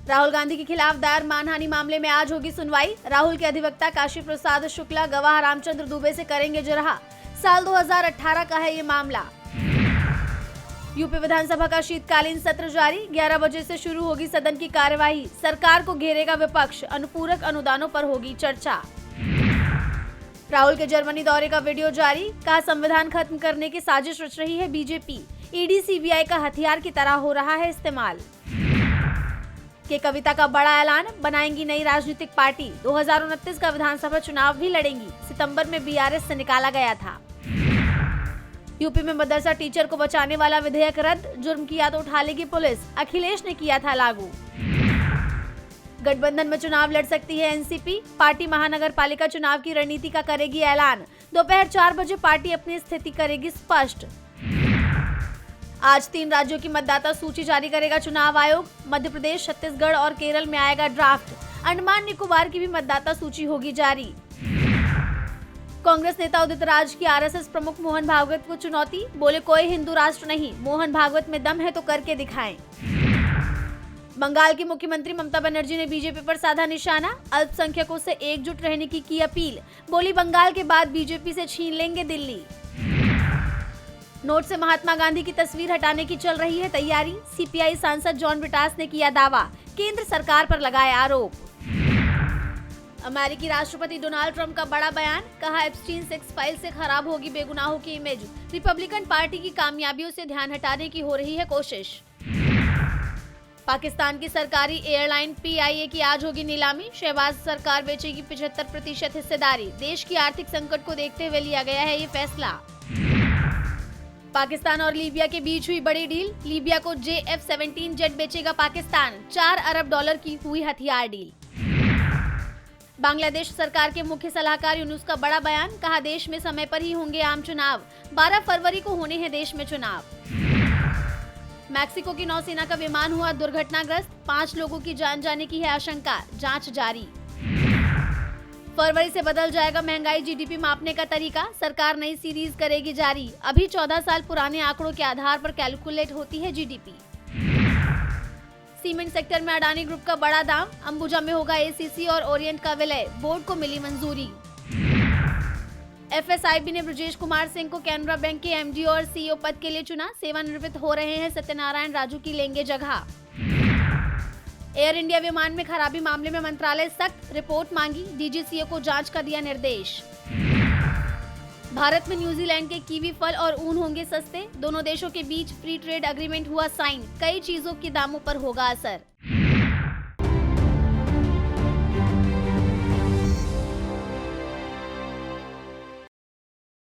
राहुल गांधी के खिलाफ दायर मानहानि मामले में आज होगी सुनवाई। राहुल के अधिवक्ता काशी प्रसाद शुक्ला गवाह रामचंद्र दुबे से करेंगे जिरह। साल 2018 का है ये मामला। यूपी विधानसभा का शीतकालीन सत्र जारी। 11 बजे से शुरू होगी सदन की कार्यवाही। सरकार को घेरेगा विपक्ष। अनुपूरक अनुदानों पर होगी चर्चा। राहुल के जर्मनी दौरे का वीडियो जारी। कहा संविधान खत्म करने की साजिश रच रही है बीजेपी। ईडी सीबीआई का हथियार की तरह हो रहा है इस्तेमाल। के कविता का बड़ा ऐलान। बनाएंगी नई राजनीतिक पार्टी। 2029 का विधानसभा चुनाव भी लड़ेंगी। सितंबर में बीआरएस से निकाला गया था। यूपी में मदरसा टीचर को बचाने वाला विधेयक रद्द। जुर्म किया तो उठा लेगी पुलिस। अखिलेश ने किया था लागू। गठबंधन में चुनाव लड़ सकती है एनसीपी। पार्टी महानगर पालिका चुनाव की रणनीति का करेगी ऐलान। दोपहर 4 बजे पार्टी अपनी स्थिति करेगी स्पष्ट। आज 3 राज्यों की मतदाता सूची जारी करेगा चुनाव आयोग। मध्य प्रदेश, छत्तीसगढ़ और केरल में आएगा ड्राफ्ट। अंडमान निकोबार की भी मतदाता सूची होगी जारी। कांग्रेस नेता उदित राज की आरएसएस प्रमुख मोहन भागवत को चुनौती। बोले कोई हिंदू राष्ट्र नहीं, मोहन भागवत में दम है तो करके दिखाएं। बंगाल की मुख्यमंत्री ममता बनर्जी ने बीजेपी पर साधा निशाना। अल्पसंख्यकों से एकजुट रहने की अपील। बोली बंगाल के बाद बीजेपी से छीन लेंगे दिल्ली। नोट से महात्मा गांधी की तस्वीर हटाने की चल रही है तैयारी। सीपीआई सांसद जॉन ब्रिटास ने किया दावा। केंद्र सरकार पर लगाए आरोप। अमेरिकी राष्ट्रपति डोनाल्ड ट्रंप का बड़ा बयान। कहा एप्स्टीन सेक्स फाइल से खराब होगी बेगुनाहों की इमेज। रिपब्लिकन पार्टी की कामयाबियों से ध्यान हटाने की हो रही है कोशिश। पाकिस्तान की सरकारी एयरलाइन पीआईए की आज होगी नीलामी। शहबाज सरकार बेचेगी 75% हिस्सेदारी। देश की आर्थिक संकट को देखते हुए लिया गया है ये फैसला। पाकिस्तान और लीबिया के बीच हुई बड़ी डील। लीबिया को JF-17 जेट बेचेगा पाकिस्तान। 4 अरब डॉलर की हुई हथियार डील। बांग्लादेश सरकार के मुख्य सलाहकार यूनुस का बड़ा बयान। कहा देश में समय पर ही होंगे आम चुनाव। 12 फरवरी को होने हैं देश में चुनाव। मैक्सिको की नौसेना का विमान हुआ दुर्घटनाग्रस्त। 5 लोगों की जान जाने की है आशंका। जांच जारी। फरवरी से बदल जाएगा महंगाई जीडीपी मापने का तरीका। सरकार नई सीरीज करेगी जारी। अभी 14 साल पुराने आंकड़ों के आधार पर कैलकुलेट होती है जीडीपी। सीमेंट सेक्टर में अडानी ग्रुप का बड़ा दाम। अंबुजा में होगा एसीसी और ओरिएंट का विलय। बोर्ड को मिली मंजूरी। एफएसआईबी ने ब्रजेश कुमार सिंह को कैनरा बैंक के एमडी और सीईओ पद के लिए चुना। सेवानिवृत्त हो रहे हैं सत्यनारायण राजू की लेंगे जगह। एयर इंडिया विमान में खराबी मामले में मंत्रालय सख्त। रिपोर्ट मांगी। डीजीसीए को जांच का दिया निर्देश। भारत में न्यूजीलैंड के कीवी फल और ऊन होंगे सस्ते। दोनों देशों के बीच फ्री ट्रेड एग्रीमेंट हुआ साइन। कई चीजों के दामों पर होगा असर।